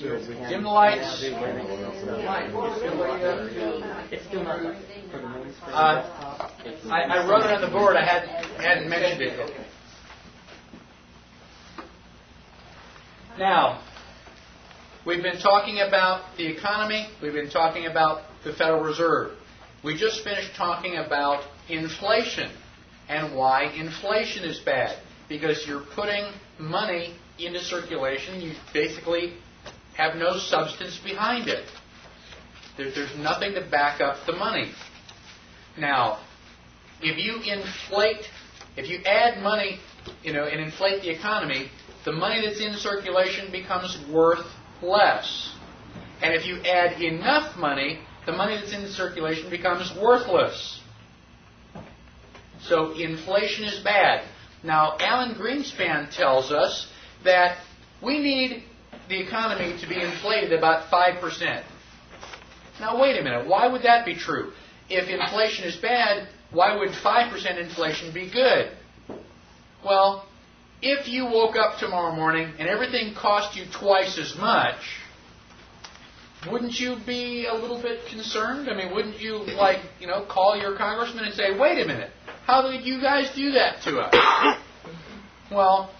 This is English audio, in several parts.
Dim the lights. It's still not. I wrote it on the board. I hadn't mentioned it yet. Now, we've been talking about the economy. We've been talking about the Federal Reserve. We just finished talking about inflation and why inflation is bad. Because you're putting money into circulation. You basically have no substance behind it. There's nothing to back up the money. Now, if you add money, and inflate the economy, the money that's in circulation becomes worth less. And if you add enough money, the money that's in circulation becomes worthless. So inflation is bad. Now, Alan Greenspan tells us that we need the economy to be inflated about 5%. Now, wait a minute. Why would that be true? If inflation is bad, why would 5% inflation be good? Well, if you woke up tomorrow morning and everything cost you twice as much, wouldn't you be a little bit concerned? I mean, wouldn't you, call your congressman and say, wait a minute, how did you guys do that to us? Well,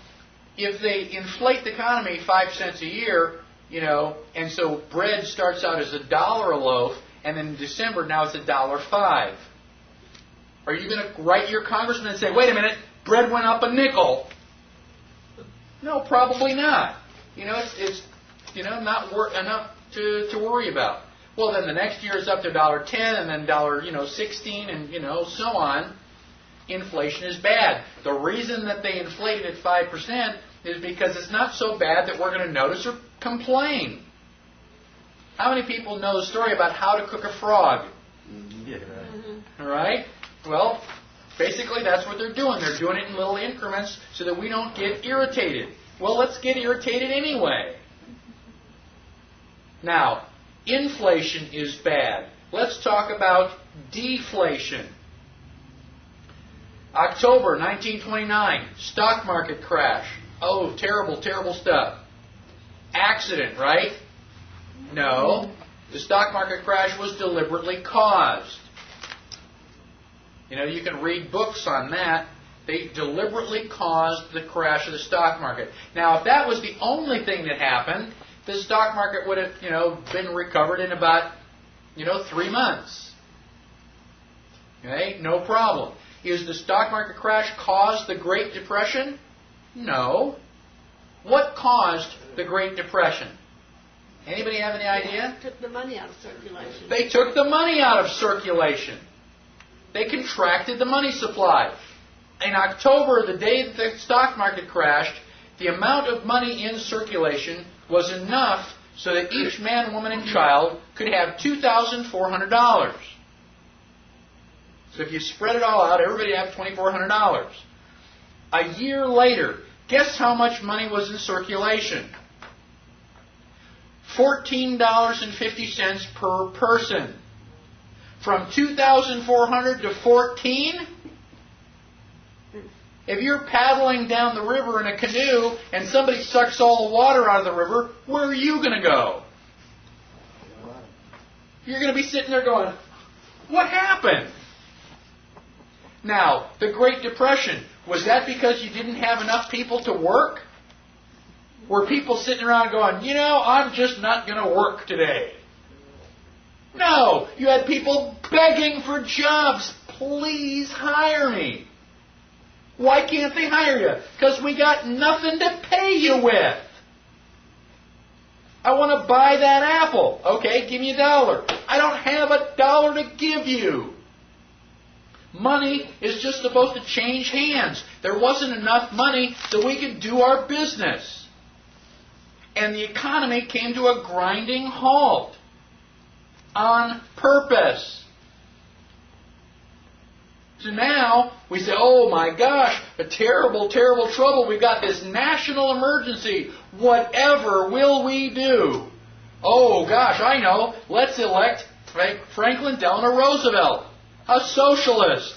if they inflate the economy 5 cents a year, and so bread starts out as $1 a loaf, and then in December now it's $1.05. Are you going to write your congressman and say, wait a minute, bread went up a nickel? No, probably not. It's not enough to worry about. Well, then the next year it's up to $1.10 and then $1.16 and so on. Inflation is bad. The reason that they inflated at 5% is because it's not so bad that we're going to notice or complain. How many people know the story about how to cook a frog? Yeah. All right? Well, basically that's what they're doing. They're doing it in little increments so that we don't get irritated. Well, let's get irritated anyway. Now, inflation is bad. Let's talk about deflation. October 1929, stock market crash. Oh, terrible, terrible stuff. Accident, right? No. The stock market crash was deliberately caused. You can read books on that. They deliberately caused the crash of the stock market. Now, if that was the only thing that happened, the stock market would have, been recovered in about, 3 months. Okay? No problem. Is the stock market crash caused the Great Depression? No. What caused the Great Depression? Anybody have any idea? They took the money out of circulation. They took the money out of circulation. They contracted the money supply. In October, the day that the stock market crashed, the amount of money in circulation was enough so that each man, woman, and child could have $2,400. So if you spread it all out, everybody would have $2,400. A year later, guess how much money was in circulation? $14.50 per person. From 2,400 to 14? If you're paddling down the river in a canoe and somebody sucks all the water out of the river, where are you going to go? You're going to be sitting there going, what happened? Now, the Great Depression, was that because you didn't have enough people to work? Were people sitting around going, I'm just not going to work today? No, you had people begging for jobs. Please hire me. Why can't they hire you? Because we got nothing to pay you with. I want to buy that apple. Okay, give me $1. I don't have $1 to give you. Money is just supposed to change hands. There wasn't enough money so we could do our business. And the economy came to a grinding halt. On purpose. So now we say, oh my gosh, a terrible, terrible trouble. We've got this national emergency. Whatever will we do? Oh gosh, I know. Let's elect Franklin Delano Roosevelt, a socialist.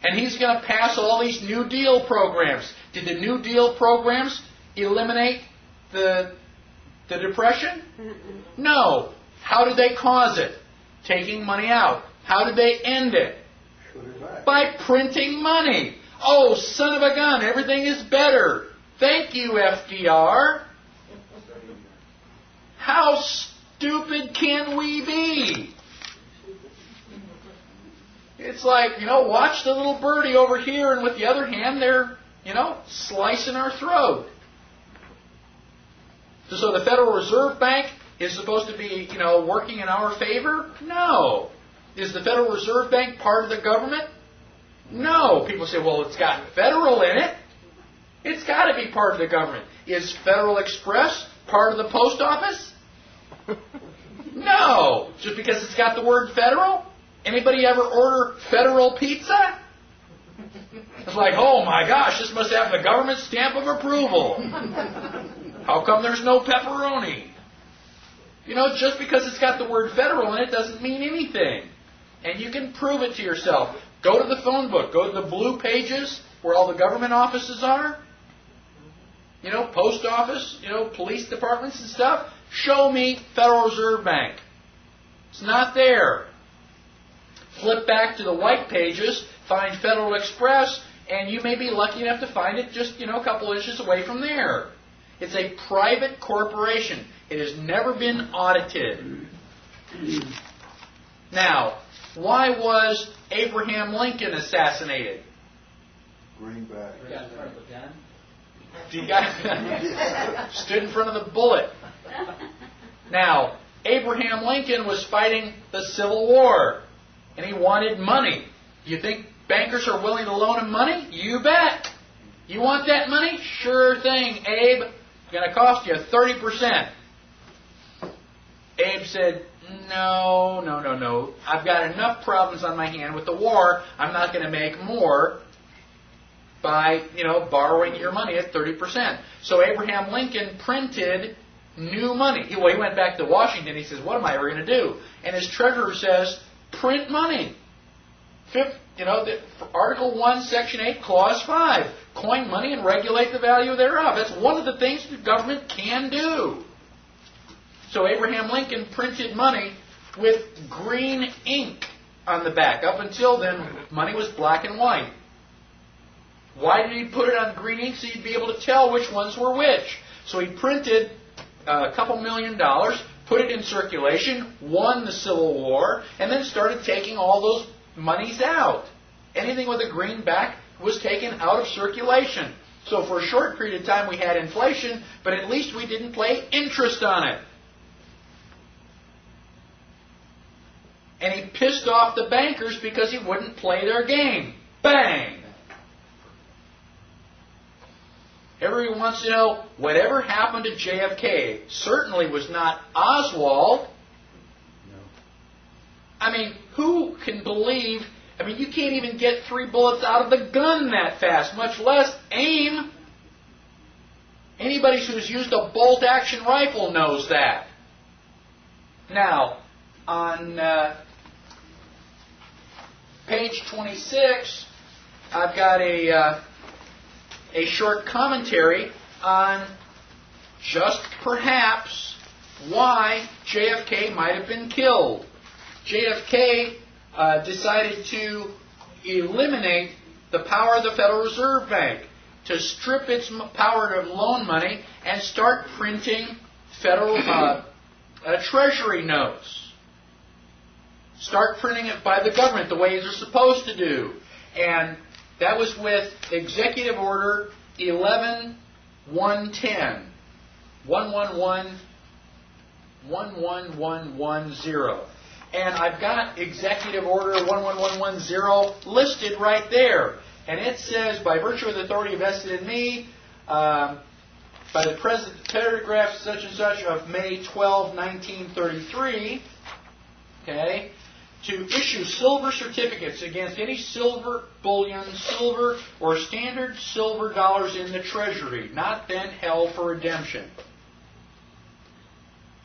And he's going to pass all these New Deal programs. Did the New Deal programs eliminate the The Depression? No. How did they cause it? Taking money out. How did they end it? By printing money. Oh, son of a gun, everything is better. Thank you, FDR. How stupid can we be? It's like, watch the little birdie over here, and with the other hand, they're, slicing our throat. So the Federal Reserve Bank is supposed to be, working in our favor? No. Is the Federal Reserve Bank part of the government? No. People say, well, it's got federal in it. It's got to be part of the government. Is Federal Express part of the post office? No. Just because it's got the word federal? Anybody ever order federal pizza? It's like, oh my gosh, this must have the government stamp of approval. How come there's no pepperoni? Just because it's got the word federal in it doesn't mean anything. And you can prove it to yourself. Go to the phone book. Go to the blue pages where all the government offices are. Post office, police departments and stuff. Show me Federal Reserve Bank. It's not there. Flip back to the white pages, find Federal Express, and you may be lucky enough to find it just, a couple inches away from there. It's a private corporation. It has never been audited. Now, why was Abraham Lincoln assassinated? Greenback. He got stood in front of the bullet. Now, Abraham Lincoln was fighting the Civil War, and he wanted money. You think bankers are willing to loan him money? You bet. You want that money? Sure thing, Abe. It's going to cost you 30%. Abe said, no. I've got enough problems on my hand with the war. I'm not going to make more by, borrowing your money at 30%. So Abraham Lincoln printed new money. He went back to Washington. He says, what am I ever going to do? And his treasurer says, print money. Article 1, Section 8, Clause 5. Coin money and regulate the value thereof. That's one of the things the government can do. So Abraham Lincoln printed money with green ink on the back. Up until then, money was black and white. Why did he put it on green ink? So you'd be able to tell which ones were which. So he printed a couple $1 million, put it in circulation, won the Civil War, and then started taking all those monies out. Anything with a green back was taken out of circulation. So for a short period of time we had inflation, but at least we didn't pay interest on it. And he pissed off the bankers because he wouldn't play their game. Bang! Everyone wants to know, whatever happened to JFK certainly was not Oswald. No. I mean, who can believe... you can't even get 3 bullets out of the gun that fast, much less aim. Anybody who's used a bolt-action rifle knows that. Now, on page 26, I've got a short commentary on just perhaps why JFK might have been killed. JFK decided to eliminate the power of the Federal Reserve Bank, to strip its power to loan money and start printing federal treasury notes. Start printing it by the government the way they're supposed to do. And that was with Executive Order 11-110. 11110. And I've got Executive Order 11110 listed right there. And it says, by virtue of the authority vested in me, by the President, paragraph such and such of May 12, 1933, okay, to issue silver certificates against any silver bullion, silver, or standard silver dollars in the Treasury, not then held for redemption.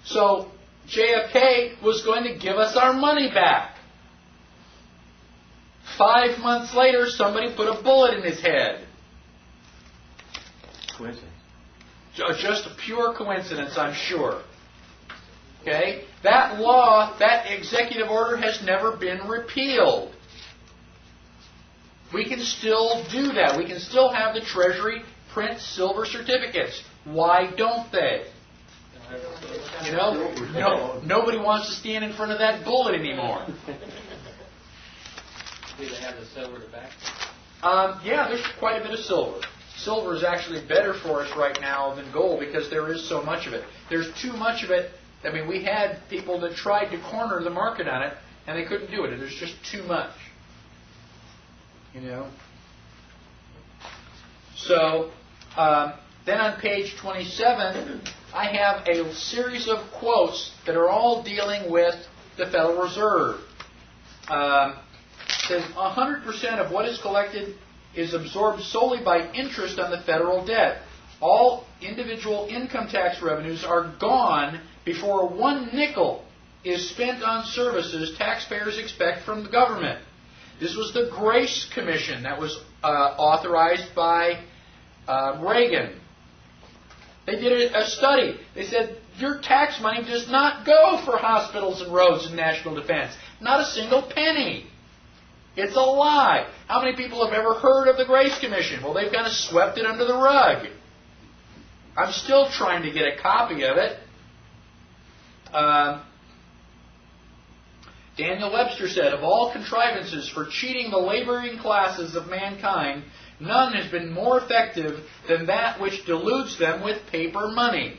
So, JFK was going to give us our money back. 5 months later, somebody put a bullet in his head. Coincidence. Just a pure coincidence, I'm sure. Okay? That law, that executive order has never been repealed. We can still do that. We can still have the Treasury print silver certificates. Why don't they? You know, nobody wants to stand in front of that bullet anymore. Do they have the silver to back? Yeah, there's quite a bit of silver. Silver is actually better for us right now than gold because there is so much of it. There's too much of it. I mean, we had people that tried to corner the market on it, and they couldn't do it. There's just too much. You know? So, then on page 27, I have a series of quotes that are all dealing with the Federal Reserve. It says 100% of what is collected is absorbed solely by interest on the federal debt. All individual income tax revenues are gone before 1 nickel is spent on services taxpayers expect from the government. This was the Grace Commission that was authorized by Reagan. They did a study. They said, your tax money does not go for hospitals and roads and national defense. Not a single penny. It's a lie. How many people have ever heard of the Grace Commission? Well, they've kind of swept it under the rug. I'm still trying to get a copy of it. Daniel Webster said, of all contrivances for cheating the laboring classes of mankind, none has been more effective than that which deludes them with paper money.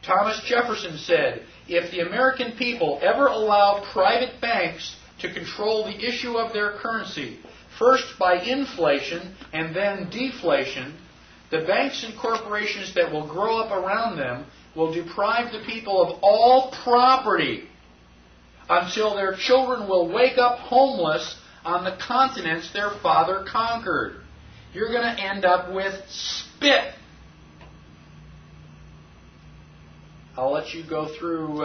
Thomas Jefferson said, if the American people ever allow private banks to control the issue of their currency, first by inflation and then deflation, the banks and corporations that will grow up around them will deprive the people of all property until their children will wake up homeless on the continents their father conquered. You're going to end up with spit. I'll let you go through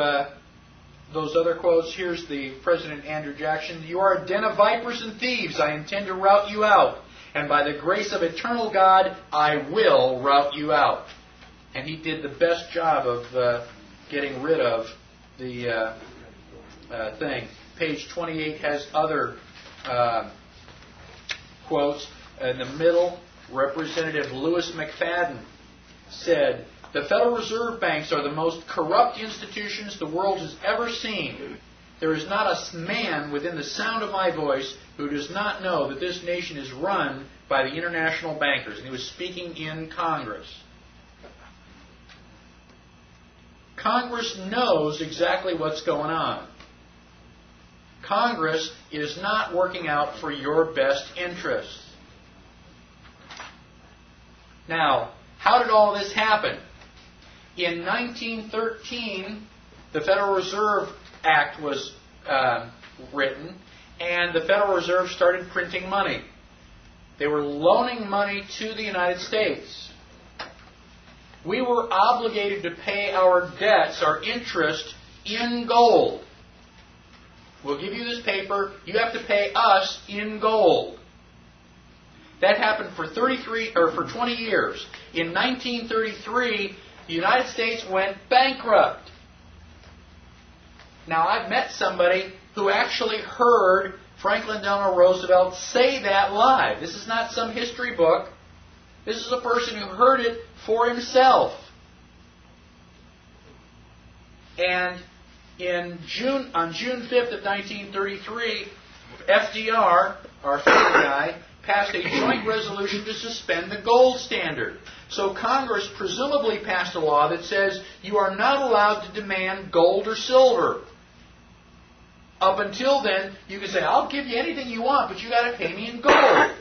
those other quotes. Here's the President Andrew Jackson. You are a den of vipers and thieves. I intend to rout you out. And by the grace of eternal God, I will rout you out. And he did the best job of getting rid of the thing. Page 28 has other quotes. In the middle, Representative Lewis McFadden said, the Federal Reserve banks are the most corrupt institutions the world has ever seen. There is not a man within the sound of my voice who does not know that this nation is run by the international bankers. And he was speaking in Congress. Congress knows exactly what's going on. Congress is not working out for your best interests. Now, how did all this happen? In 1913, the Federal Reserve Act was written, and the Federal Reserve started printing money. They were loaning money to the United States. We were obligated to pay our debts, our interest, in gold. We'll give you this paper. You have to pay us in gold. That happened for 20 years. In 1933, the United States went bankrupt. Now, I've met somebody who actually heard Franklin Delano Roosevelt say that live. This is not some history book. This is a person who heard it for himself. And on June 5th of 1933, FDR, our favorite guy, passed a joint resolution to suspend the gold standard. So Congress presumably passed a law that says you are not allowed to demand gold or silver. Up until then, you can say, I'll give you anything you want, but you got to pay me in gold.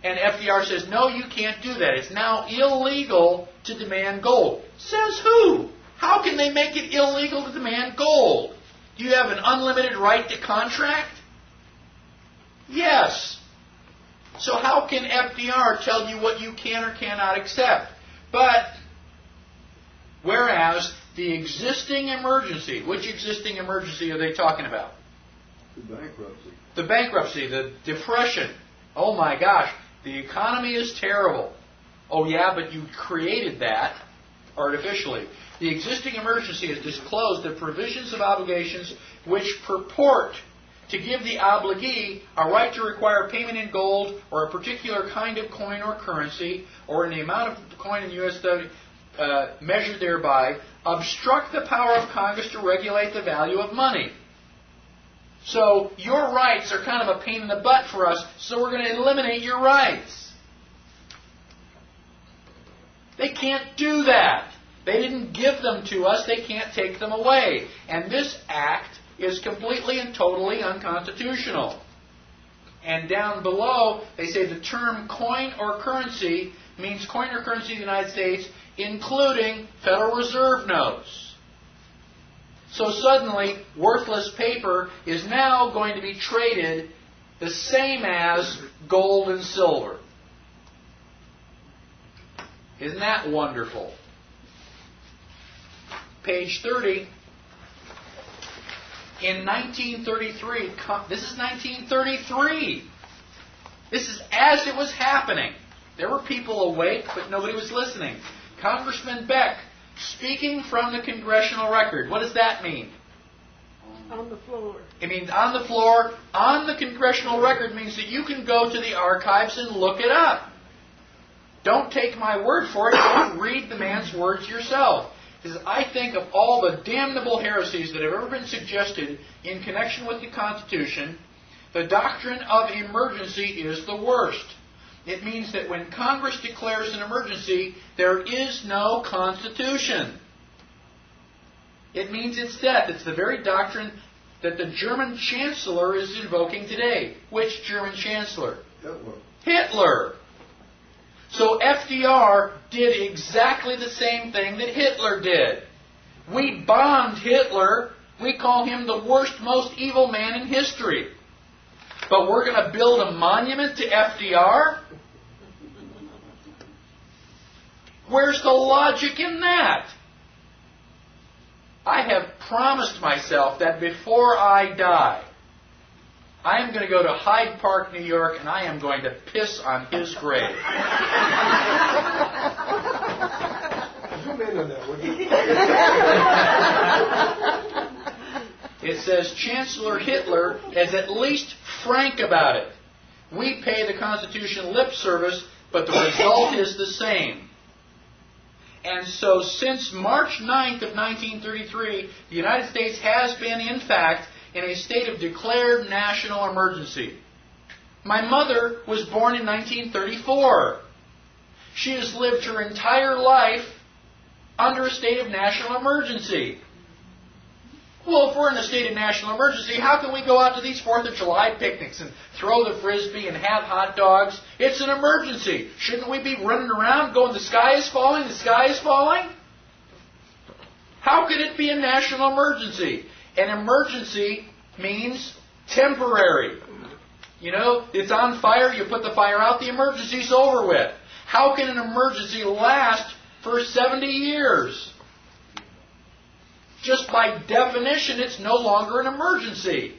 And FDR says, no, you can't do that. It's now illegal to demand gold. Says who? How can they make it illegal to demand gold? Do you have an unlimited right to contract? Yes. So how can FDR tell you what you can or cannot accept? But, whereas the existing emergency, which existing emergency are they talking about? The bankruptcy. The bankruptcy, the depression. Oh my gosh, the economy is terrible. Oh yeah, but you created that artificially. The existing emergency has disclosed the provisions of obligations which purport to give the obligee a right to require payment in gold or a particular kind of coin or currency, or in the amount of the coin in US measured thereby, obstruct the power of Congress to regulate the value of money. So your rights are kind of a pain in the butt for us, so we're going to eliminate your rights. They can't do that. They didn't give them to us. They can't take them away. And this act is completely and totally unconstitutional. And down below, they say the term coin or currency means coin or currency of the United States, including Federal Reserve notes. So suddenly, worthless paper is now going to be traded the same as gold and silver. Isn't that wonderful? Page 30. In 1933, this is 1933. This is as it was happening. There were people awake, but nobody was listening. Congressman Beck, speaking from the congressional record. What does that mean? On the floor. It means on the floor. On the congressional record means that you can go to the archives and look it up. Don't take my word for it. Don't read the man's words yourself. Because I think of all the damnable heresies that have ever been suggested in connection with the Constitution, the doctrine of emergency is the worst. It means that when Congress declares an emergency, there is no Constitution. It means it's death. It's the very doctrine that the German Chancellor is invoking today. Which German Chancellor? Hitler. Hitler. So FDR did exactly the same thing that Hitler did. We bombed Hitler. We call him the worst, most evil man in history. But we're going to build a monument to FDR? Where's the logic in that? I have promised myself that before I die, I am going to go to Hyde Park, New York, and I am going to piss on his grave. Zoom in on that, would you? It says Chancellor Hitler is at least frank about it. We pay the Constitution lip service, but the result is the same. And so since March 9th of 1933, the United States has been, in fact, in a state of declared national emergency. My mother was born in 1934. She has lived her entire life under a state of national emergency. Well, if we're in a state of national emergency, how can we go out to these 4th of July picnics and throw the frisbee and have hot dogs? It's an emergency. Shouldn't we be running around going, the sky is falling, the sky is falling? How could it be a national emergency? An emergency means temporary. You know, it's on fire, you put the fire out, the emergency's over with. How can an emergency last for 70 years? Just by definition, it's no longer an emergency.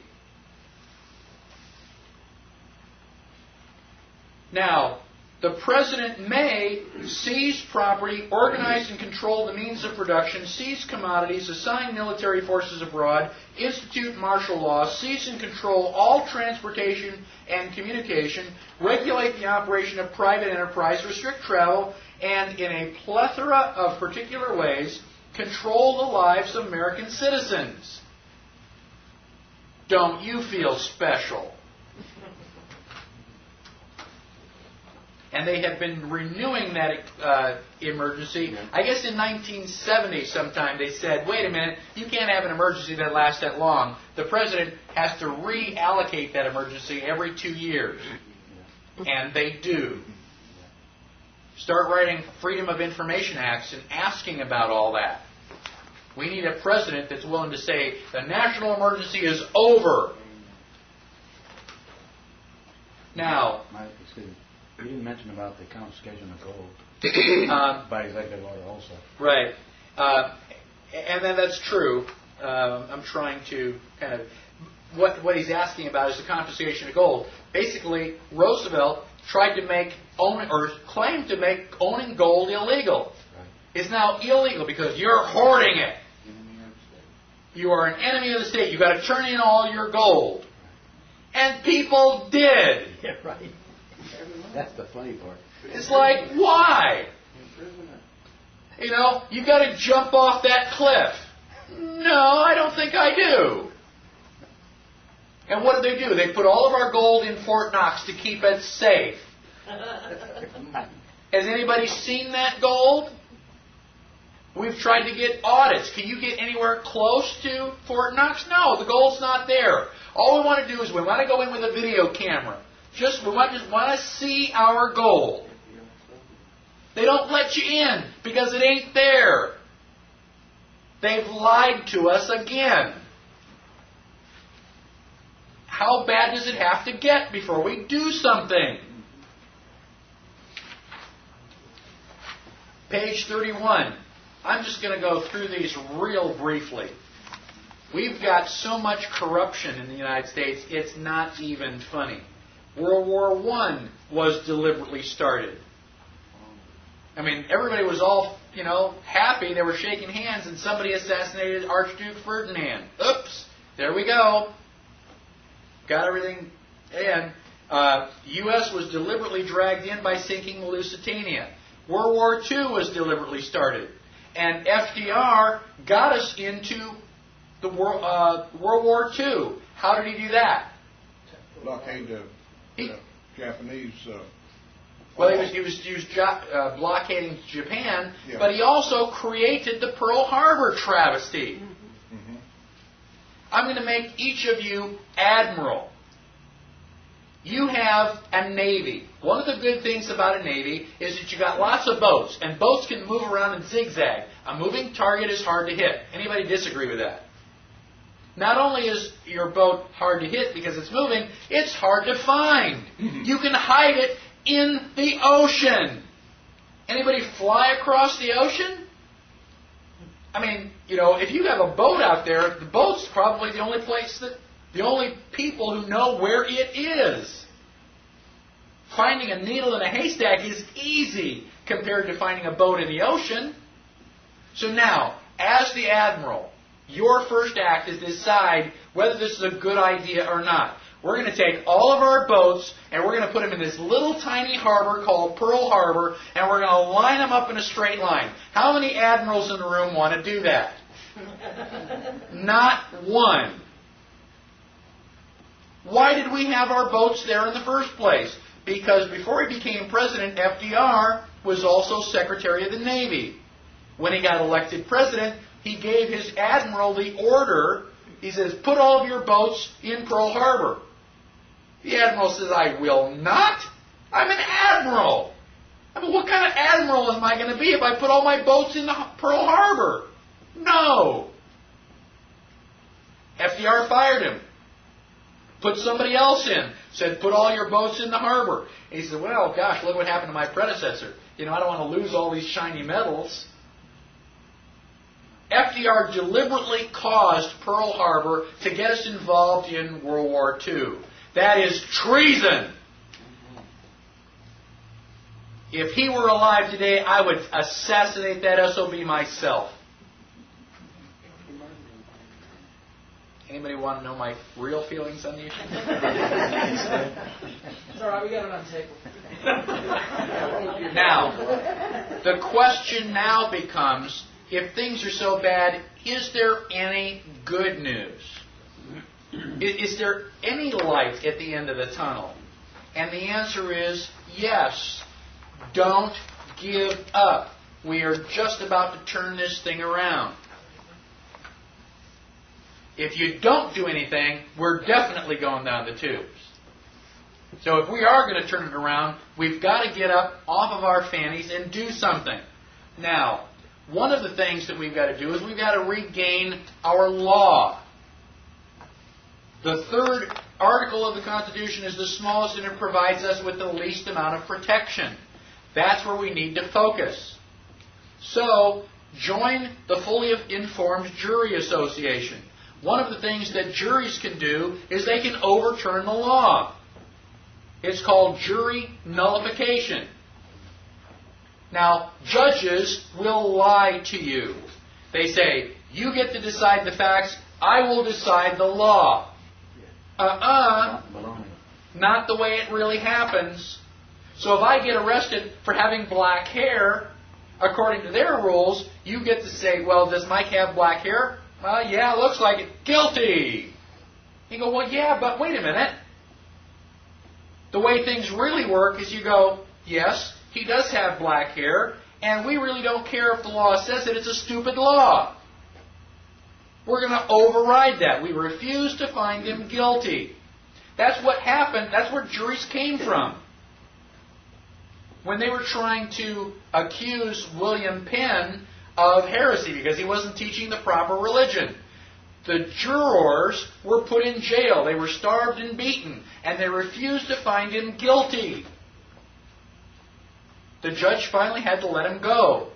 Now, the President may seize property, organize and control the means of production, seize commodities, assign military forces abroad, institute martial law, seize and control all transportation and communication, regulate the operation of private enterprise, restrict travel, and in a plethora of particular ways, control the lives of American citizens. Don't you feel special? And they have been renewing that emergency. I guess in 1970 sometime they said, wait a minute, you can't have an emergency that lasts that long. The President has to reallocate that emergency every 2 years. And they do. Start writing Freedom of Information Acts and asking about all that. We need a president that's willing to say, the national emergency is over. Now, Mike, excuse me. You didn't mention about the confiscation of gold by executive order also. Right. And then that's true. I'm trying to kind of... what he's asking about is the confiscation of gold. Basically, Roosevelt tried to make claimed to make owning gold illegal. It's now illegal because you're hoarding it. You are an enemy of the state. You've got to turn in all your gold. And people did. Yeah, right. That's the funny part. It's like, why? You know, you've got to jump off that cliff. No, I don't think I do. And what do? They put all of our gold in Fort Knox to keep it safe. Has anybody seen that gold? We've tried to get audits. Can you get anywhere close to Fort Knox? No, the gold's not there. All we want to do is we want to go in with a video camera. We just want to see our gold. They don't let you in because it ain't there. They've lied to us again. How bad does it have to get before we do something? Page 31. I'm just going to go through these real briefly. We've got so much corruption in the United States, it's not even funny. World War I was deliberately started. I mean, everybody was all, happy. They were shaking hands, and somebody assassinated Archduke Ferdinand. Oops, there we go. Got everything in. U.S. was deliberately dragged in by sinking the Lusitania. World War II was deliberately started. And FDR got us into the World War II. How did he do that? Blockade the Japanese. Well, he was blockading Japan, but he also created the Pearl Harbor travesty. Mm-hmm. I'm going to make each of you admiral. You have a navy. One of the good things about a navy is that you got lots of boats, and boats can move around and zigzag. A moving target is hard to hit. Anybody disagree with that? Not only is your boat hard to hit because it's moving, it's hard to find. You can hide it in the ocean. Anybody fly across the ocean? I mean, if you have a boat out there, the boat's probably the only people who know where it is. Finding a needle in a haystack is easy compared to finding a boat in the ocean. So now, as the admiral, your first act is to decide whether this is a good idea or not. We're going to take all of our boats and we're going to put them in this little tiny harbor called Pearl Harbor, and we're going to line them up in a straight line. How many admirals in the room want to do that? Not one. Why did we have our boats there in the first place? Because before he became president, FDR was also Secretary of the Navy. When he got elected president, he gave his admiral the order. He says, put all of your boats in Pearl Harbor. The admiral says, I will not. I'm an admiral. I mean, what kind of admiral am I going to be if I put all my boats in Pearl Harbor? No. FDR fired him. Put somebody else in. Said, put all your boats in the harbor. And he said, well, gosh, look what happened to my predecessor. I don't want to lose all these shiny medals. FDR deliberately caused Pearl Harbor to get us involved in World War II. That is treason. If he were alive today, I would assassinate that SOB myself. Anybody want to know my real feelings on the issue? It's all right, we got it on tape. Now, the question now becomes, if things are so bad, is there any good news? Is there any light at the end of the tunnel? And the answer is yes. Don't give up. We are just about to turn this thing around. If you don't do anything, we're definitely going down the tubes. So if we are going to turn it around, we've got to get up off of our fannies and do something. Now, one of the things that we've got to do is we've got to regain our law. The third article of the Constitution is the smallest and it provides us with the least amount of protection. That's where we need to focus. So, join the Fully Informed Jury Association. one of the things that juries can do is they can overturn the law. It's called jury nullification. Now, judges will lie to you. They say, you get to decide the facts, I will decide the law. Not the way it really happens. So if I get arrested for having black hair, according to their rules, you get to say, well, does Mike have black hair? Well, yeah, looks like it. Guilty. You go, well, yeah, but wait a minute. The way things really work is you go, yes, he does have black hair, and we really don't care if the law says it. It's a stupid law. We're going to override that. We refuse to find him guilty. That's what happened. That's where juries came from. When they were trying to accuse William Penn of heresy because he wasn't teaching the proper religion, the jurors were put in jail. They were starved and beaten, and they refused to find him guilty. The judge finally had to let him go.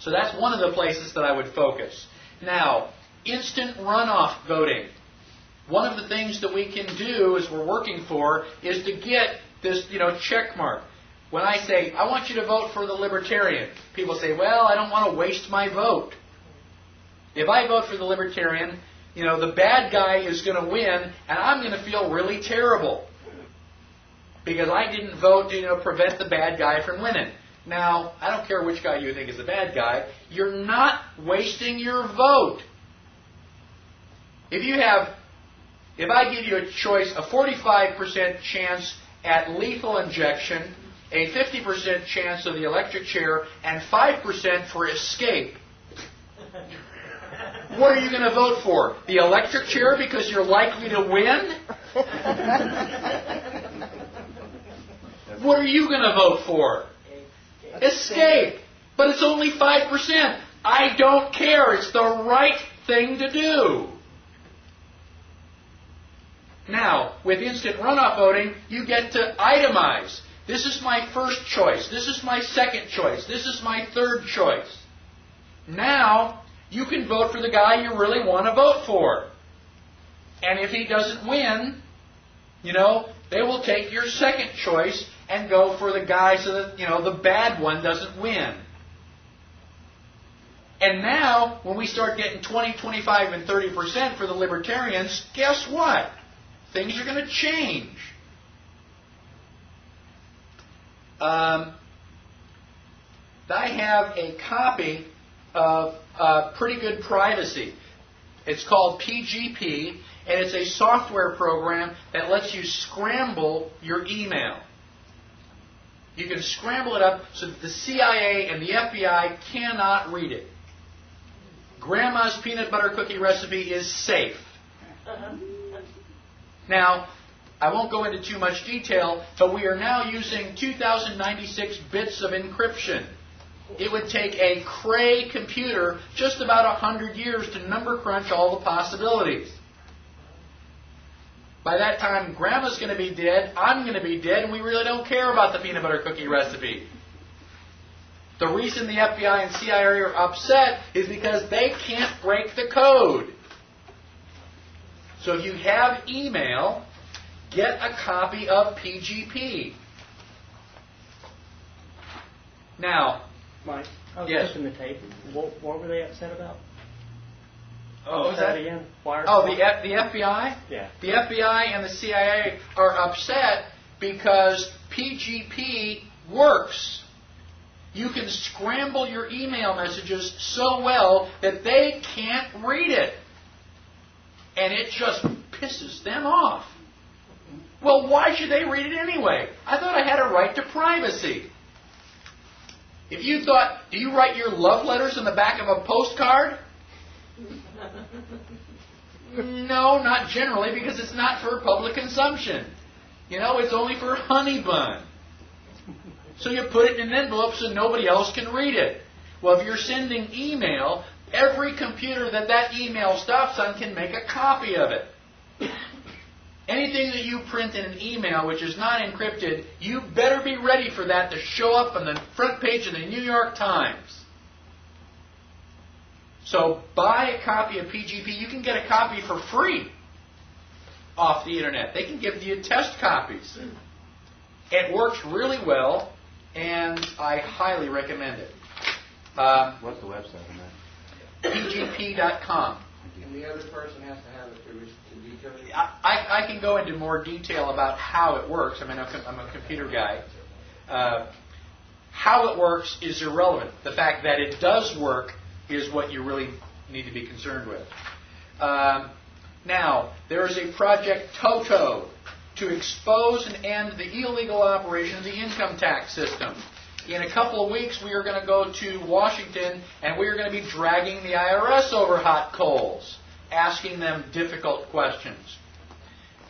So that's one of the places that I would focus. Now, instant runoff voting. One of the things that we can do, as we're working for, is to get this, check mark. When I say, I want you to vote for the libertarian, people say, well, I don't want to waste my vote. If I vote for the libertarian, the bad guy is going to win, and I'm going to feel really terrible. Because I didn't vote to prevent the bad guy from winning. Now, I don't care which guy you think is the bad guy. You're not wasting your vote. If I give you a choice, a 45% chance at lethal injection, a 50% chance of the electric chair, and 5% for escape, what are you going to vote for? The electric chair because you're likely to win? What are you going to vote for? Escape. But it's only 5%. I don't care. It's the right thing to do. Now, with instant runoff voting, you get to itemize. This is my first choice. This is my second choice. This is my third choice. Now, you can vote for the guy you really want to vote for. And if he doesn't win, they will take your second choice and go for the guy so that, the bad one doesn't win. And now, when we start getting 20, 25, and 30% for the libertarians, guess what? Things are going to change. I have a copy of Pretty Good Privacy. It's called PGP, and it's a software program that lets you scramble your email. You can scramble it up so that the CIA and the FBI cannot read it. Grandma's peanut butter cookie recipe is safe. Now, I won't go into too much detail, but we are now using 2096 bits of encryption. It would take a Cray computer just about 100 years to number crunch all the possibilities. By that time, Grandma's going to be dead, I'm going to be dead, and we really don't care about the peanut butter cookie recipe. The reason the FBI and CIA are upset is because they can't break the code. So if you have email, get a copy of PGP. Now, Mike, I was yes. flipping the tape. What were they upset about? What was that again? Wire the FBI? Yeah. The FBI and the CIA are upset because PGP works. You can scramble your email messages so well that they can't read it. And it just pisses them off. Well, why should they read it anyway? I thought I had a right to privacy. If you thought, do you write your love letters in the back of a postcard? No, not generally, because it's not for public consumption. It's only for honey bun. So you put it in an envelope so nobody else can read it. Well, if you're sending email, every computer that email stops on can make a copy of it. Anything that you print in an email which is not encrypted, you better be ready for that to show up on the front page of the New York Times. So buy a copy of PGP. You can get a copy for free off the internet. They can give you test copies. It works really well, and I highly recommend it. What's the website on that? PGP.com. And the other person has to have it to decode it? I can go into more detail about how it works. I mean, I'm a computer guy. How it works is irrelevant. The fact that it does work is what you really need to be concerned with. Now, there is a Project Toto to expose and end the illegal operation of the income tax system. In a couple of weeks, we are going to go to Washington, and we are going to be dragging the IRS over hot coals, asking them difficult questions.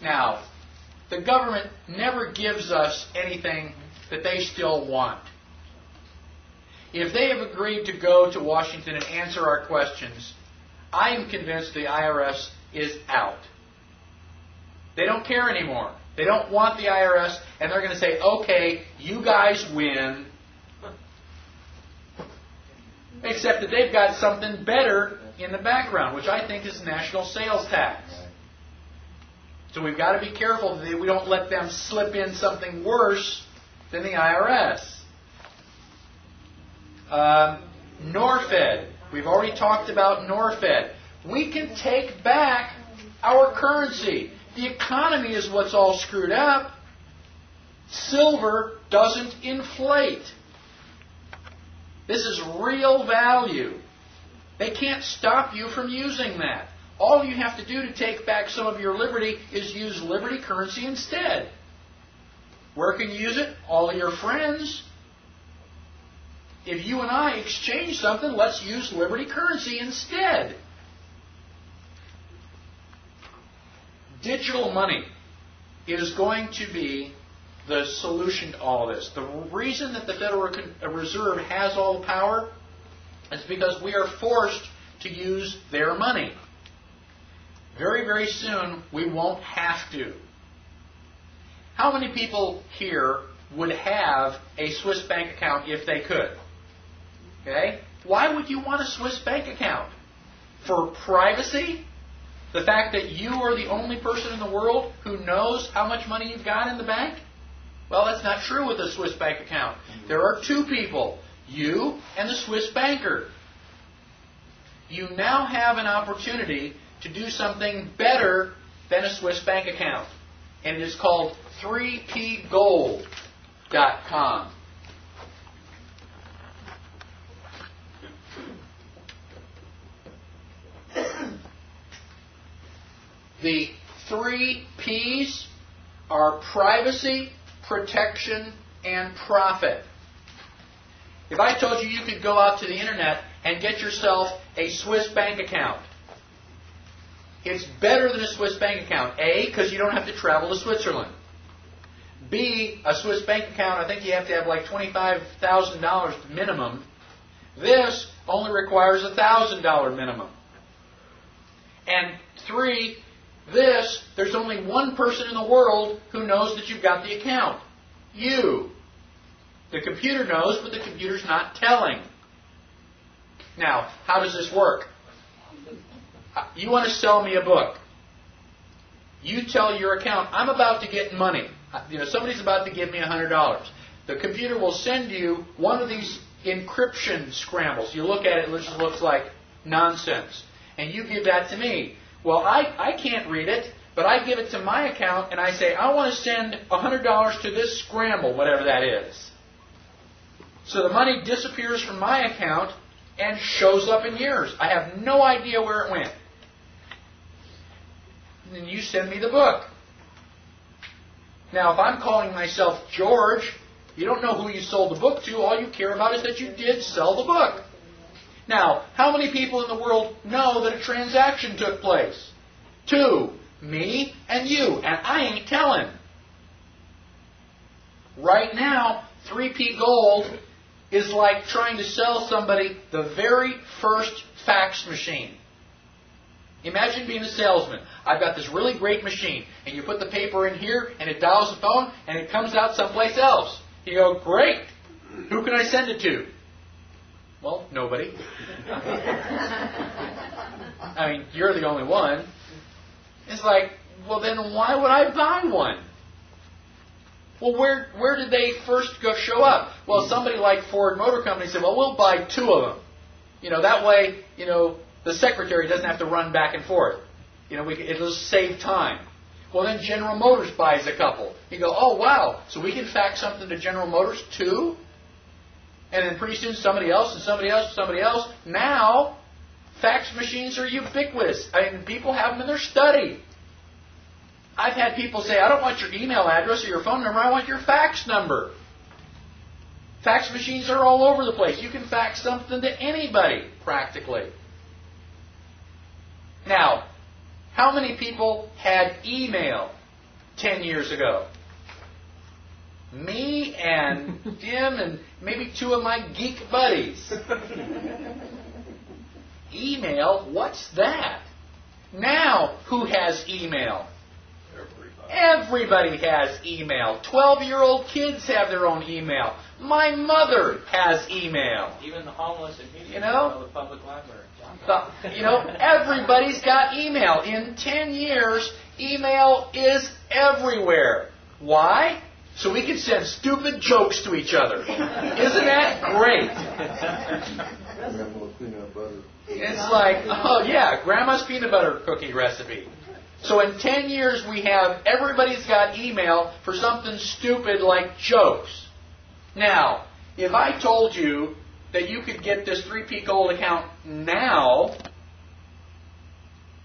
Now, the government never gives us anything that they still want. If they have agreed to go to Washington and answer our questions, I am convinced the IRS is out. They don't care anymore. They don't want the IRS, and they're going to say, okay, you guys win. Except that they've got something better in the background, which I think is national sales tax. So we've got to be careful that we don't let them slip in something worse than the IRS. Norfed. We've already talked about Norfed. We can take back our currency. The economy is what's all screwed up. Silver doesn't inflate. This is real value. They can't stop you from using that. All you have to do to take back some of your liberty is use liberty currency instead. Where can you use it? All of your friends. If you and I exchange something, let's use liberty currency instead. Digital money is going to be the solution to all this. The reason that the Federal Reserve has all the power is because we are forced to use their money. Very, very soon, we won't have to. How many people here would have a Swiss bank account if they could? Okay? Why would you want a Swiss bank account? For privacy? The fact that you are the only person in the world who knows how much money you've got in the bank? Well, that's not true with a Swiss bank account. There are two people, you and the Swiss banker. You now have an opportunity to do something better than a Swiss bank account. And it is called 3pgold.com. The 3 P's are privacy, protection, and profit. If I told you you could go out to the internet and get yourself a Swiss bank account, it's better than a Swiss bank account. A, because you don't have to travel to Switzerland. B, a Swiss bank account, I think you have to have like $25,000 minimum. This only requires a $1,000 minimum. And 3, there's only one person in the world who knows that you've got the account. You. The computer knows, but the computer's not telling. Now, how does this work? You want to sell me a book. You tell your account, I'm about to get money. Somebody's about to give me $100. The computer will send you one of these encryption scrambles. You look at it, it just looks like nonsense. And you give that to me. Well, I can't read it, but I give it to my account and I say, I want to send $100 to this scramble, whatever that is. So the money disappears from my account and shows up in yours. I have no idea where it went. And then you send me the book. Now, if I'm calling myself George, you don't know who you sold the book to. All you care about is that you did sell the book. Now, how many people in the world know that a transaction took place? 2. Me and you. And I ain't telling. Right now, 3P Gold is like trying to sell somebody the very first fax machine. Imagine being a salesman. I've got this really great machine, and you put the paper in here, and it dials the phone, and it comes out someplace else. You go, great. Who can I send it to? Well, nobody. I mean, you're the only one. It's like, well, then why would I buy one? Well, where did they first show up? Well, somebody like Ford Motor Company said, well, we'll buy 2 of them. That way, the secretary doesn't have to run back and forth. It'll save time. Well, then General Motors buys a couple. You go, oh, wow, so we can fax something to General Motors too? And then pretty soon somebody else and somebody else and somebody else. Now, fax machines are ubiquitous. I mean, people have them in their study. I've had people say, I don't want your email address or your phone number, I want your fax number. Fax machines are all over the place. You can fax something to anybody, practically. Now, how many people had email 10 years ago? Me and Jim and maybe 2 of my geek buddies. Email? What's that? Now, who has email? Everybody has email. 12-year-old kids have their own email. My mother has email. Even the homeless and people the public library. Everybody's got email. In 10 years, email is everywhere. Why? So we can send stupid jokes to each other. Isn't that great? Grandma's peanut butter. It's like, oh yeah, Grandma's peanut butter cookie recipe. So in 10 years, we have everybody's got email for something stupid like jokes. Now, if I told you that you could get this 3P Gold account now,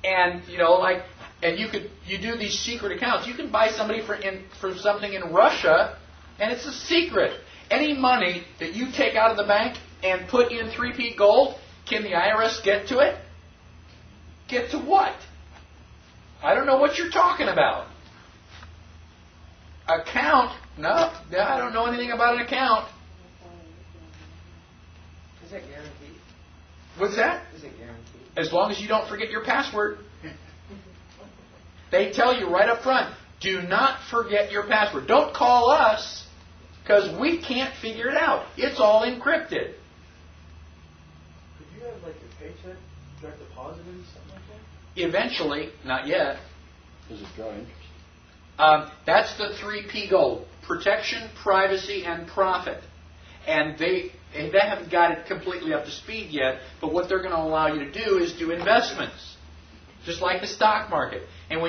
and you do these secret accounts. You can buy somebody for something in Russia, and it's a secret. Any money that you take out of the bank and put in 3P Gold, can the IRS get to it? Get to what? I don't know what you're talking about. Account? No, I don't know anything about an account. Is that guaranteed? What's that? Is it guaranteed? As long as you don't forget your password. They tell you right up front, do not forget your password. Don't call us because we can't figure it out. It's all encrypted. Could you have like your paycheck direct deposited or something like that? Eventually, not yet. Does it draw interest? That's the 3P Gold. Protection, privacy, and profit. And they haven't got it completely up to speed yet, but what they're going to allow you to do is do investments. Just like the stock market. And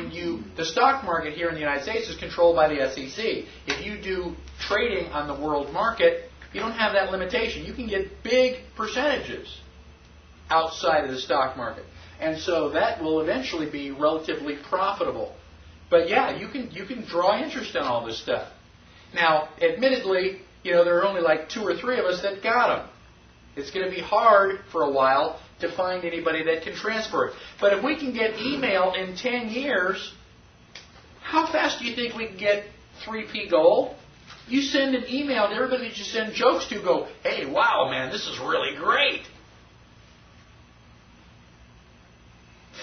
the stock market here in the United States is controlled by the SEC. If you do trading on the world market, you don't have that limitation. You can get big percentages outside of the stock market. And so that will eventually be relatively profitable. But yeah, you can draw interest on all this stuff. Now, admittedly, there are only like 2 or 3 of us that got them. It's going to be hard for a while to find anybody that can transfer it. But if we can get email in 10 years, how fast do you think we can get 3P Gold? You send an email to everybody that you send jokes to, go, hey, wow, man, this is really great.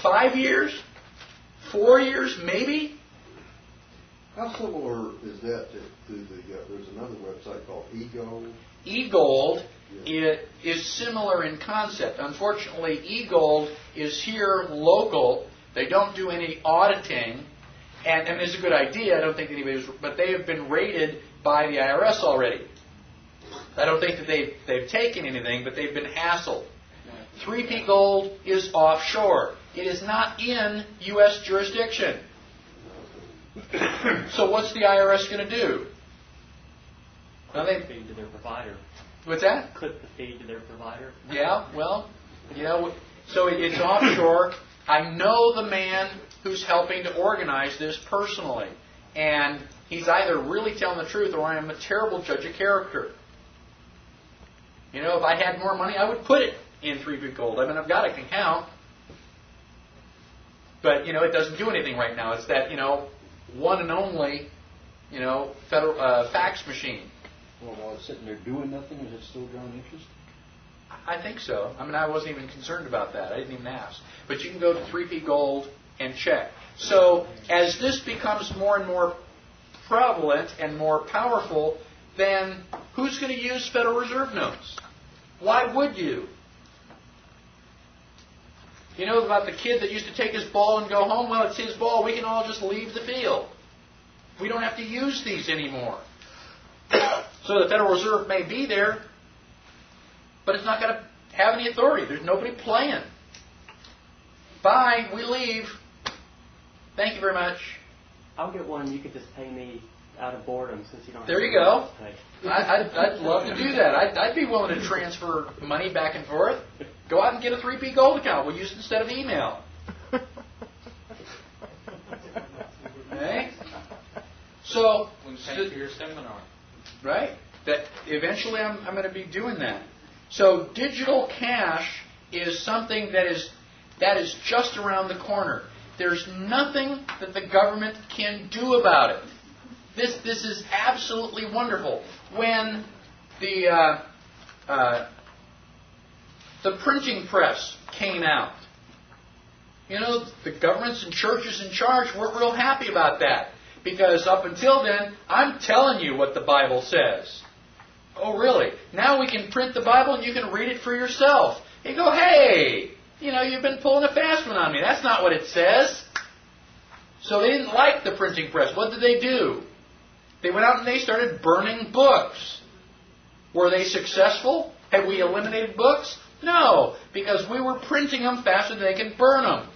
5 years? 4 years, maybe? How similar is that to there's another website called eGold? eGold is similar in concept. Unfortunately, eGold is here local. They don't do any auditing. And it's a good idea. I don't think but they have been raided by the IRS already. I don't think that they've taken anything, but they've been hassled. 3P Gold is offshore. It is not in U.S. jurisdiction. So what's the IRS going to do? Well, Clip the feed to their provider. What's that? Clip the feed to their provider. Yeah, well, so it's offshore. I know the man who's helping to organize this personally. And he's either really telling the truth or I am a terrible judge of character. If I had more money, I would put it in 3P Gold. I mean, I've got an account. But, it doesn't do anything right now. It's that, one and only, federal fax machine. Well, while it's sitting there doing nothing, is it still drawing interest? I think so. I mean, I wasn't even concerned about that. I didn't even ask. But you can go to 3P Gold and check. So, as this becomes more and more prevalent and more powerful, then who's going to use Federal Reserve notes? Why would you? You know about the kid that used to take his ball and go home? Well, it's his ball. We can all just leave the field. We don't have to use these anymore. So the Federal Reserve may be there, but it's not going to have any authority. There's nobody playing. Bye. We leave. Thank you very much. I'll get one. You could just pay me out of boredom since you don't. There you go. I'd love to do that. I'd be willing to transfer money back and forth. Go out and get a 3P Gold account. We'll use it instead of email. Okay? So, Thank you for your seminar. right? That eventually I'm going to be doing that. So digital cash is something that is just around the corner. There's nothing that the government can do about it. This is absolutely wonderful. When the printing press came out, you know, the governments and churches in charge weren't real happy about that. Because up until then, I'm telling you what the Bible says. Oh, really? Now we can print the Bible and you can read it for yourself. You go, hey, you know, you've been pulling a fast one on me. That's not what it says. So they didn't like the printing press. What did they do? They went out and they started burning books. Were they successful? Have we eliminated books? No, because we were printing them faster than they can burn them.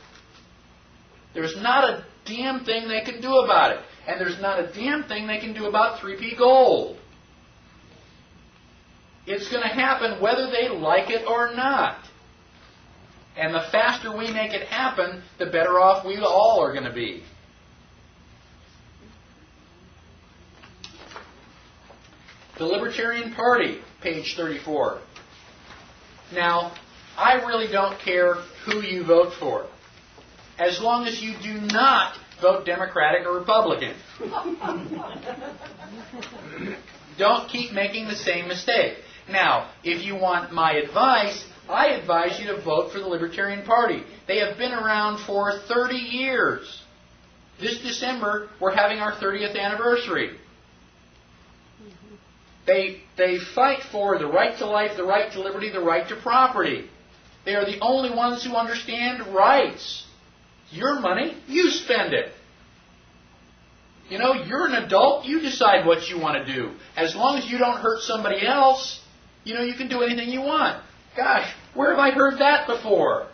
There's not a damn thing they can do about it. And there's not a damn thing they can do about 3P Gold. It's going to happen whether they like it or not. And the faster we make it happen, the better off we all are going to be. The Libertarian Party, page 34. Now, I really don't care who you vote for, as long as you do not vote Democratic or Republican. Don't keep making the same mistake. Now, if you want my advice, I advise you to vote for the Libertarian Party. They have been around for 30 years. This December, we're having our 30th anniversary. They fight for the right to life, the right to liberty, the right to property. They are the only ones who understand rights. Your money, you spend it. You know, you're an adult, you decide what you want to do. As long as you don't hurt somebody else, you know, you can do anything you want. Gosh, where have I heard that before?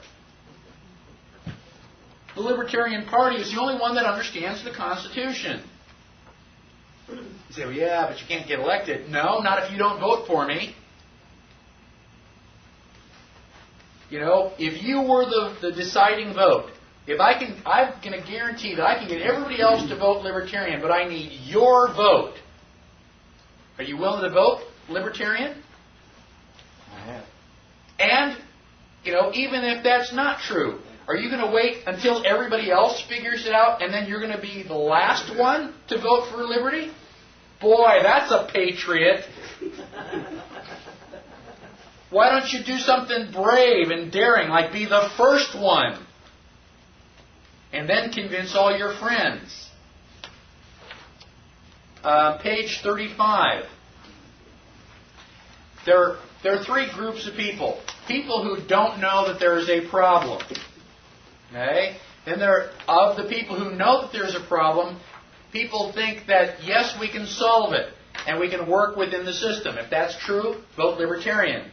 The Libertarian Party is the only one that understands the Constitution. You say, well, yeah, but you can't get elected. No, not if you don't vote for me. You know, if you were the deciding vote, I'm going to guarantee that I can get everybody else to vote Libertarian, but I need your vote. Are you willing to vote Libertarian? I have. And, you know, even if that's not true, are you going to wait until everybody else figures it out and then you're going to be the last one to vote for liberty? Boy, that's a patriot. Why don't you do something brave and daring, like be the first one? And then convince all your friends. Page 35. There are three groups of people. People who don't know that there is a problem. Okay? Then of the people who know that there's a problem, people think that, yes, we can solve it, and we can work within the system. If that's true, vote Libertarian.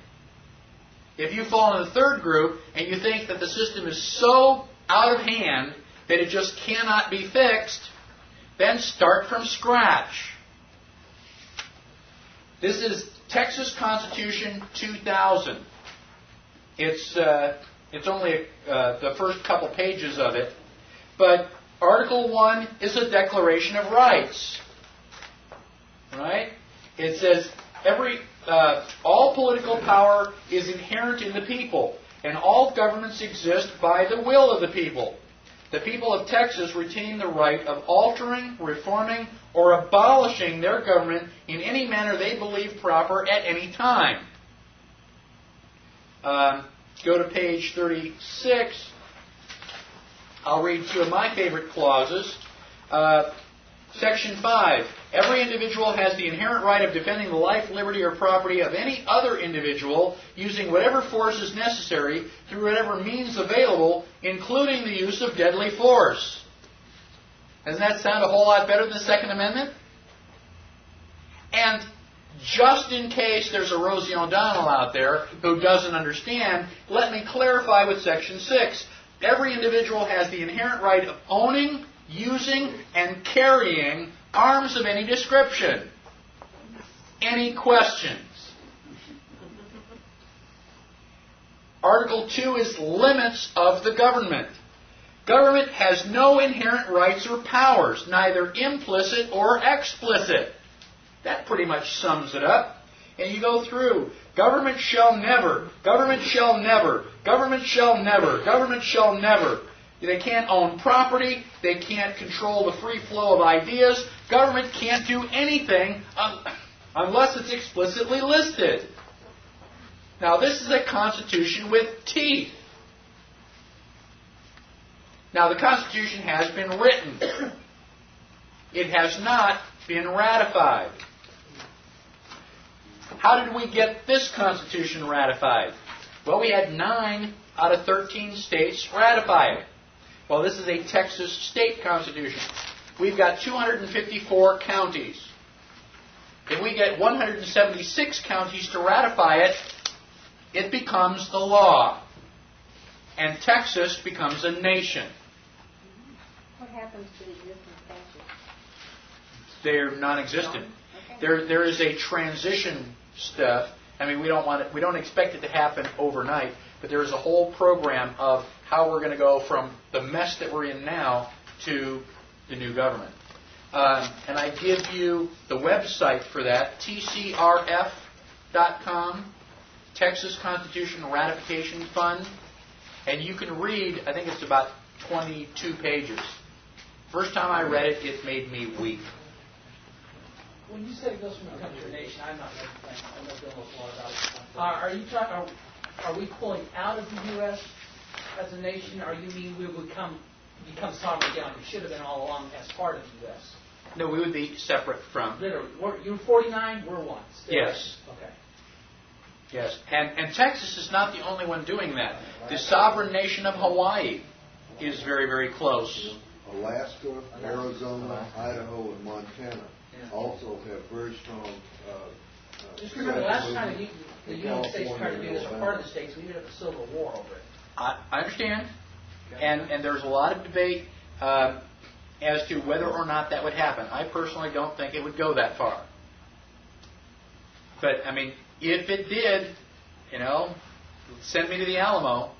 If you fall in the third group, and you think that the system is so out of hand that it just cannot be fixed, then start from scratch. This is Texas Constitution 2000. It's only the first couple pages of it, but Article 1 is a Declaration of Rights. Right? It says all political power is inherent in the people, and all governments exist by the will of the people. The people of Texas retain the right of altering, reforming, or abolishing their government in any manner they believe proper at any time. Go to page 36. I'll read two of my favorite clauses. Section 5, every individual has the inherent right of defending the life, liberty, or property of any other individual using whatever force is necessary through whatever means available, including the use of deadly force. Doesn't that sound a whole lot better than the Second Amendment? And just in case there's a Rosie O'Donnell out there who doesn't understand, let me clarify with Section 6. Every individual has the inherent right of owning, using, and carrying arms of any description. Any questions? Article 2 is limits of the government. Government has no inherent rights or powers, neither implicit or explicit. That pretty much sums it up. And you go through. Government shall never. Government shall never. Government shall never. Government shall never. They can't own property. They can't control the free flow of ideas. Government can't do anything unless it's explicitly listed. Now, this is a constitution with teeth. Now, the Constitution has been written. It has not been ratified. How did we get this Constitution ratified? Well, we had 9 out of 13 states ratify it. Well, this is a Texas state constitution. We've got 254 counties. If we get 176 counties to ratify it, it becomes the law. And Texas becomes a nation. What happens to the existing statutes? They're non-existent. There is a transition stuff. I mean, we don't expect it to happen overnight, but there is a whole program of how we're going to go from the mess that we're in now to the new government. And I give you the website for that, tcrf.com, Texas Constitution Ratification Fund. And you can read, I think it's about 22 pages. First time I read it, it made me weep. When you say it goes from a country to a nation, I'm not making sense. I'm not doing a lot about it. Are you talking? Are we pulling out of the U.S. as a nation, or you mean we would become sovereign again? We should have been all along as part of the U.S. No, we would be separate from. Literally, you're 49. We're one. Yes. Okay. Yes, and Texas is not the only one doing that. The sovereign nation of Hawaii is very, very close. Alaska, Arizona, Idaho, and Montana also have very strong. Just remember, the last time the United States tried to do this, or part of the states, we ended up a civil war over it. I understand, and there's a lot of debate as to whether or not that would happen. I personally don't think it would go that far. But, I mean, if it did, send me to the Alamo.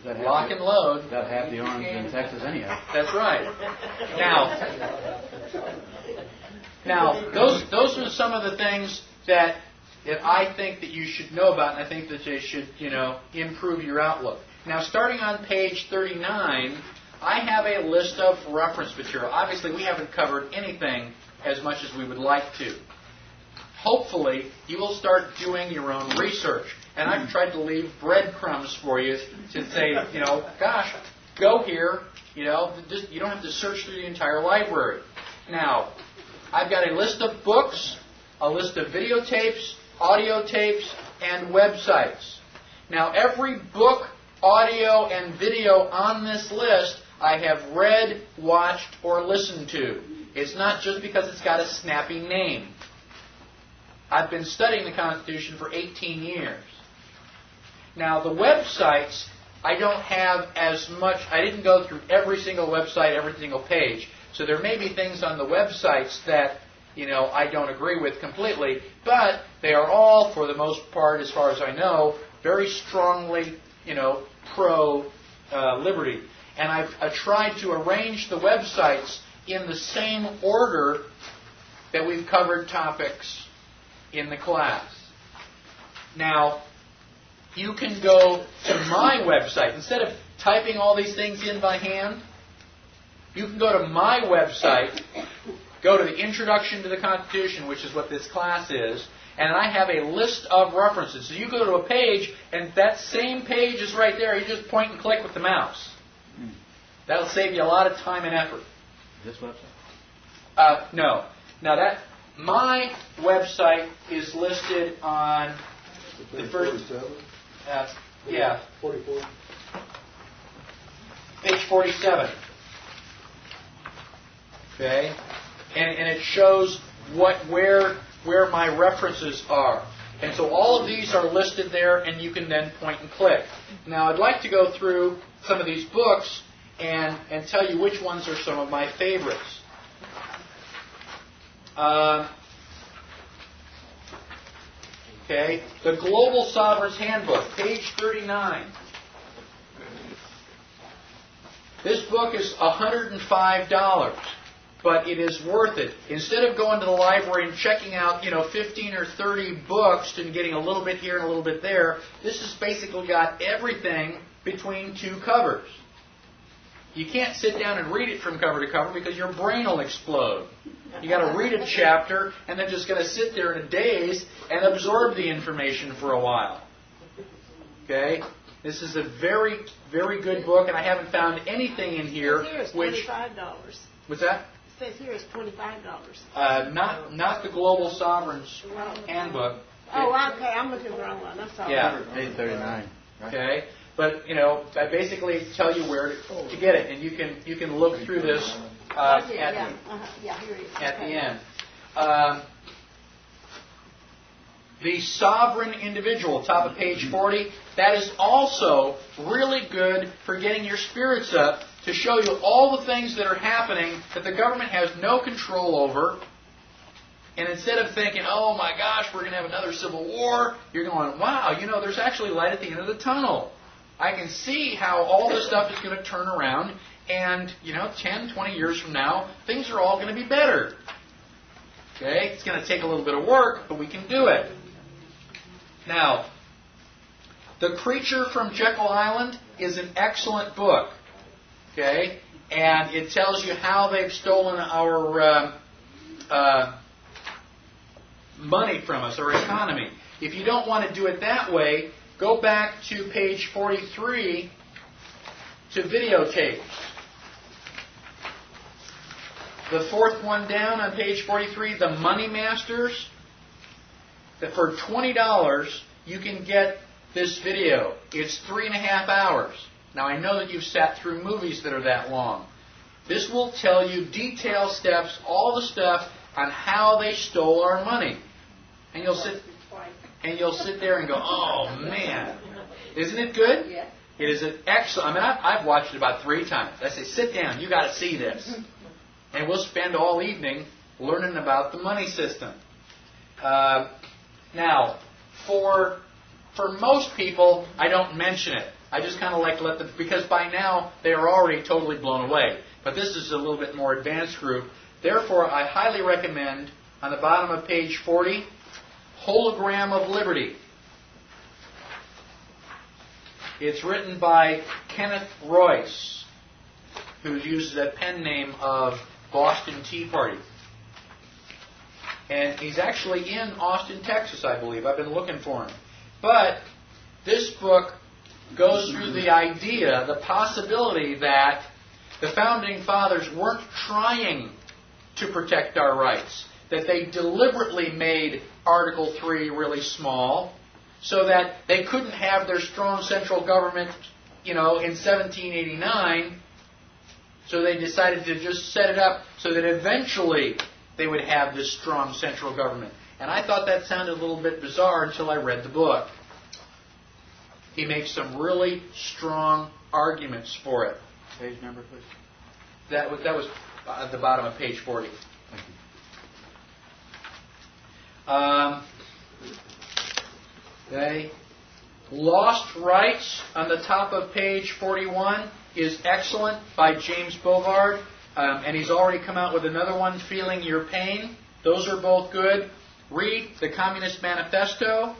Lock and load. Got half the arms in Texas anyhow. That's right. Now, those are some of the things that I think that you should know about, and I think that they should, improve your outlook. Now, starting on page 39, I have a list of reference material. Obviously, we haven't covered anything as much as we would like to. Hopefully, you will start doing your own research. And I've tried to leave breadcrumbs for you to say, gosh, go here. You don't have to search through the entire library. Now, I've got a list of books, a list of videotapes, audio tapes, and websites. Now, every book, audio, and video on this list I have read, watched, or listened to. It's not just because it's got a snappy name. I've been studying the Constitution for 18 years. Now, the websites, I don't have as much. I didn't go through every single website, every single page. So there may be things on the websites that, I don't agree with completely. But they are all, for the most part, as far as I know, very strongly, pro-liberty. And I've tried to arrange the websites in the same order that we've covered topics in the class. Now, you can go to my website. Instead of typing all these things in by hand, you can go to my website, go to the Introduction to the Constitution, which is what this class is, and I have a list of references. So you go to a page, and that same page is right there. You just point and click with the mouse. That'll save you a lot of time and effort. This website? No. Now my website is listed on the first. 47? Yeah. 44? Page 47. Okay, and it shows where my references are. And so all of these are listed there, and you can then point and click. Now, I'd like to go through some of these books and tell you which ones are some of my favorites. Okay, The Global Sovereign's Handbook, page 39. This book is $105. But it is worth it. Instead of going to the library and checking out, 15 or 30 books and getting a little bit here and a little bit there, this has basically got everything between two covers. You can't sit down and read it from cover to cover because your brain will explode. You got to read a chapter and then just got to sit there in a daze and absorb the information for a while. Okay? This is a very, very good book, and I haven't found anything in here which. $25. What's that? It says here it's $25. Not the Global Sovereign's Handbook. Oh, okay. I'm looking at the wrong one. I'm sorry. Yeah. Page 39. Okay. But I basically tell you where to get it, and you can look through this at the end. The Sovereign Individual, top of page 40. That is also really good for getting your spirits up, to show you all the things that are happening that the government has no control over. And instead of thinking, oh my gosh, we're going to have another civil war, you're going, wow, there's actually light at the end of the tunnel. I can see how all this stuff is going to turn around, and 10, 20 years from now, things are all going to be better. Okay? It's going to take a little bit of work, but we can do it. Now, The Creature from Jekyll Island is an excellent book. Okay? And it tells you how they've stolen our money from us, our economy. If you don't want to do it that way, go back to page 43 to videotapes. The fourth one down on page 43, The Money Masters. That for $20, you can get this video. It's 3.5 hours. Now, I know that you've sat through movies that are that long. This will tell you detailed steps, all the stuff on how they stole our money. And you'll sit there and go, oh, man. Isn't it good? Yes. It is an excellent. I've watched it about 3 times. I say, sit down. You got to see this. And we'll spend all evening learning about the money system. Now, for most people, I don't mention it. I just kind of like to let them, because by now they are already totally blown away. But this is a little bit more advanced group. Therefore, I highly recommend, on the bottom of page 40, Hologram of Liberty. It's written by Kenneth Royce, who uses that pen name of Boston Tea Party. And he's actually in Austin, Texas, I believe. I've been looking for him. But this book goes through the idea, the possibility that the Founding Fathers weren't trying to protect our rights, that they deliberately made Article 3 really small so that they couldn't have their strong central government, in 1789. So they decided to just set it up so that eventually they would have this strong central government. And I thought that sounded a little bit bizarre until I read the book. He makes some really strong arguments for it. Page number, please. That was at the bottom of page 40. Thank you. Okay. Lost Rights on the top of page 41 is excellent, by James Bovard. And he's already come out with another one, Feeling Your Pain. Those are both good. Read the Communist Manifesto.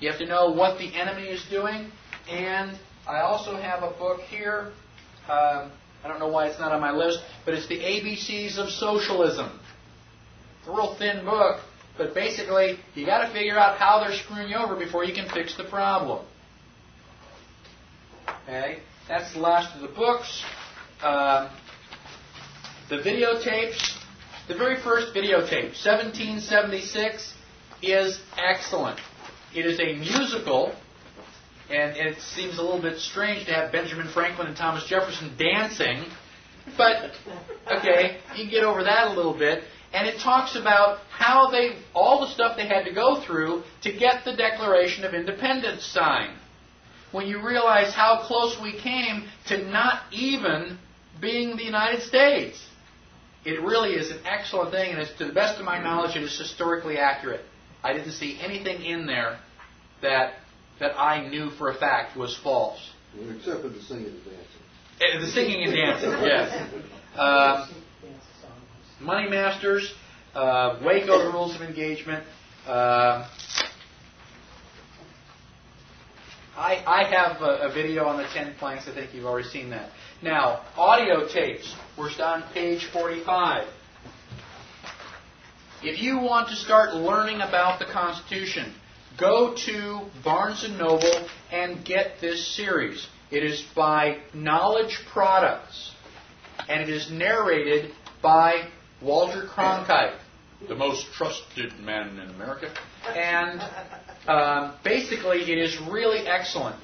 You have to know what the enemy is doing. And I also have a book here. I don't know why it's not on my list, but it's the ABCs of Socialism. It's a real thin book, but basically you got to figure out how they're screwing you over before you can fix the problem. Okay, that's the last of the books. The videotapes. The very first videotape, 1776, is excellent. It is a musical, and it seems a little bit strange to have Benjamin Franklin and Thomas Jefferson dancing, but, okay, you can get over that a little bit. And it talks about how all the stuff they had to go through to get the Declaration of Independence signed. When you realize how close we came to not even being the United States. It really is an excellent thing, and to the best of my knowledge, it is historically accurate. I didn't see anything in there that I knew for a fact was false. Except for the singing and dancing. The singing and dancing, yes. Money Masters, Waco, the Rules of Engagement. I have a video on the 10 planks. I think you've already seen that. Now, audio tapes. We're on page 45. If you want to start learning about the Constitution, go to Barnes & Noble and get this series. It is by Knowledge Products, and it is narrated by Walter Cronkite, the most trusted man in America. And basically, it is really excellent.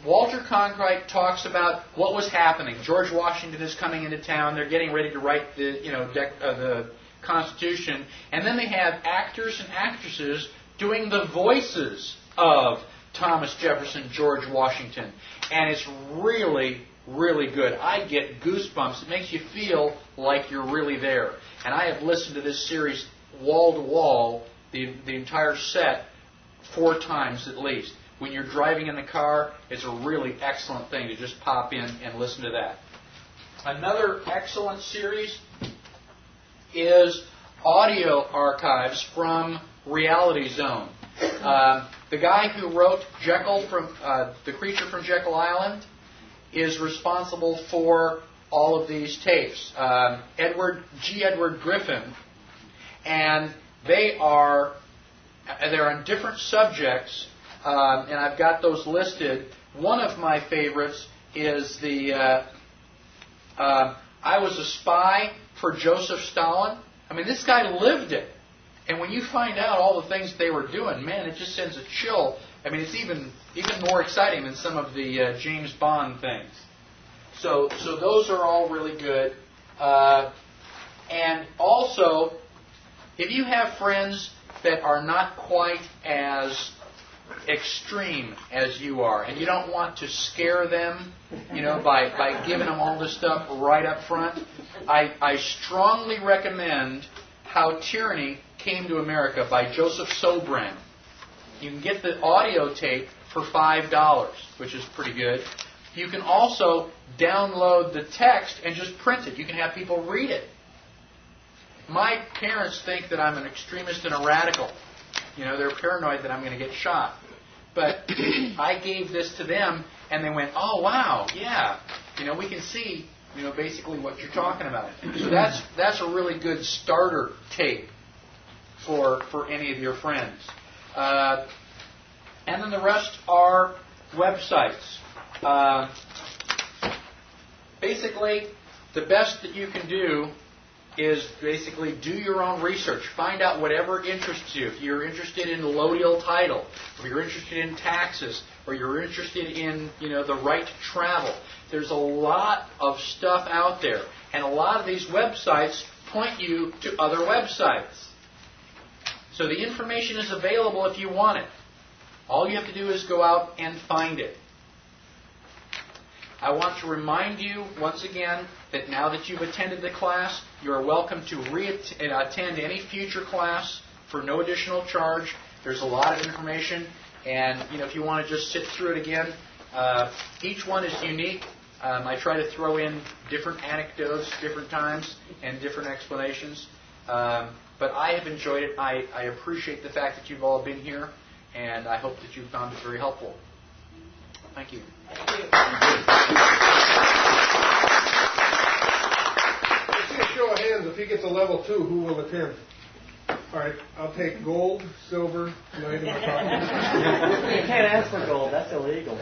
Walter Cronkite talks about what was happening. George Washington is coming into town. They're getting ready to write the Constitution, and then they have actors and actresses doing the voices of Thomas Jefferson, George Washington, and it's really, really good. I get goosebumps. It makes you feel like you're really there. And I have listened to this series wall to wall, the entire set, 4 times at least. When you're driving in the car, it's a really excellent thing to just pop in and listen to that. Another excellent series is audio archives from Reality Zone. The guy who wrote Jekyll from The Creature from Jekyll Island is responsible for all of these tapes. Edward Griffin, and they're on different subjects, and I've got those listed. One of my favorites is I was a spy for Joseph Stalin. I mean, this guy lived it. And when you find out all the things they were doing, man, it just sends a chill. I mean, it's even more exciting than some of the James Bond things. So those are all really good. And also, if you have friends that are not quite as extreme as you are, and you don't want to scare them, by giving them all this stuff right up front, I strongly recommend How Tyranny Came to America by Joseph Sobran. You can get the audio tape for $5, which is pretty good. You can also download the text and just print it. You can have people read it. My parents think that I'm an extremist and a radical. They're paranoid that I'm going to get shot. But I gave this to them, and they went, "Oh, wow, yeah. We can see, basically what you're talking about." So that's a really good starter tape for any of your friends. And then the rest are websites. Basically, the best that you can do is basically do your own research. Find out whatever interests you. If you're interested in allodial title, or you're interested in taxes, or you're interested in the right to travel, there's a lot of stuff out there. And a lot of these websites point you to other websites. So the information is available if you want it. All you have to do is go out and find it. I want to remind you once again that now that you've attended the class, you are welcome to attend any future class for no additional charge. There's a lot of information, and if you want to just sit through it again, each one is unique. I try to throw in different anecdotes, different times, and different explanations. But I have enjoyed it. I appreciate the fact that you've all been here, and I hope that you found it very helpful. Thank you. Let's see a show of hands. If he gets a level 2, who will attend? All right, I'll take gold, silver, knight in the pocket. You can't ask for gold. That's illegal.